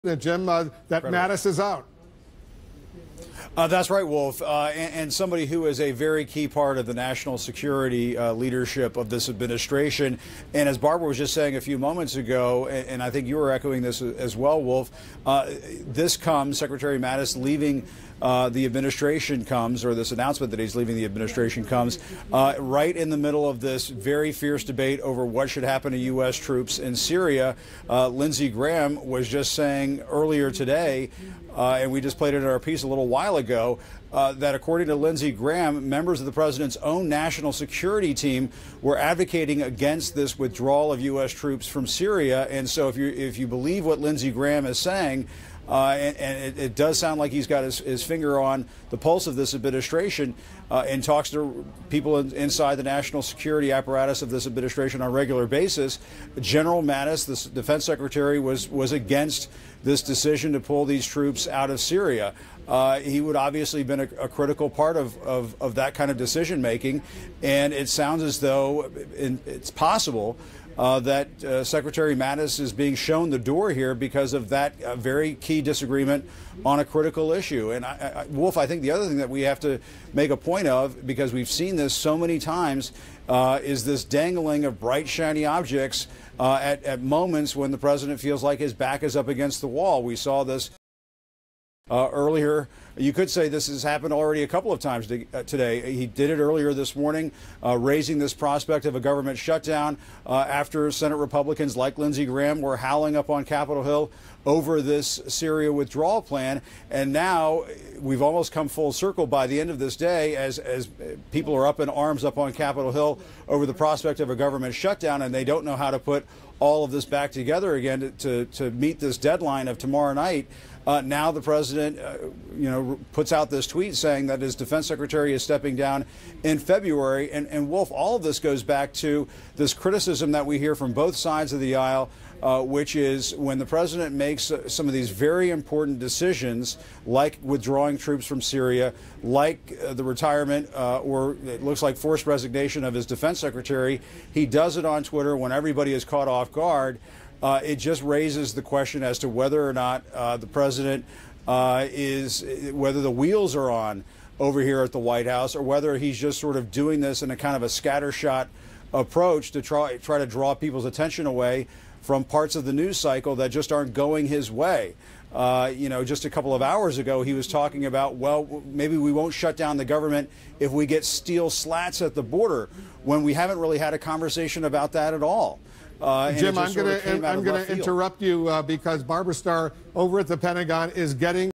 Jim, that Mattis is out. That's right, Wolf, and somebody who is a very key part of the national security leadership of this administration. And as Barbara was just saying a few moments ago, and I think you were echoing this as well, Wolf, this comes, Secretary Mattis leaving the administration comes, or this announcement that he's leaving the administration comes, right in the middle of this very fierce debate over what should happen to U.S. troops in Syria. Lindsey Graham was just saying earlier today, and we just played it in our piece a little while ago, that according to Lindsey Graham, members of the president's own national security team were advocating against this withdrawal of U.S. troops from Syria. And so if you believe what Lindsey Graham is saying, and it does sound like he's got his finger on the pulse of this administration and talks to people inside the national security apparatus of this administration on a regular basis. General Mattis, the defense secretary, was against this decision to pull these troops out of Syria. He would obviously have been a critical part of that kind of decision making, and it sounds as though it's possible that Secretary Mattis is being shown the door here because of that very key disagreement on a critical issue. And Wolf, I think the other thing that we have to make a point of, because we've seen this so many times, is this dangling of bright, shiny objects at moments when the president feels like his back is up against the wall. We saw this earlier. You could say this has happened already a couple of times today. He did it earlier this morning, raising this prospect of a government shutdown after Senate Republicans like Lindsey Graham were howling up on Capitol Hill over this Syria withdrawal plan. And now we've almost come full circle by the end of this day as people are up in arms up on Capitol Hill over the prospect of a government shutdown, and they don't know how to put all of this back together again to meet this deadline of tomorrow night. Now the president, puts out this tweet saying that his defense secretary is stepping down in February. And Wolf, all of this goes back to this criticism that we hear from both sides of the aisle, which is when the president makes some of these very important decisions, like withdrawing troops from Syria, like the retirement or it looks like forced resignation of his defense secretary, he does it on Twitter when everybody is caught off guard. It just raises the question as to whether or not the president whether the wheels are on over here at the White House, or whether he's just sort of doing this in a kind of a scattershot approach to try to draw people's attention away from parts of the news cycle that just aren't going his way. Just a couple of hours ago, he was talking about, well, maybe we won't shut down the government if we get steel slats at the border, when we haven't really had a conversation about that at all. Jim, I'm going to interrupt you because Barbara Starr over at the Pentagon is getting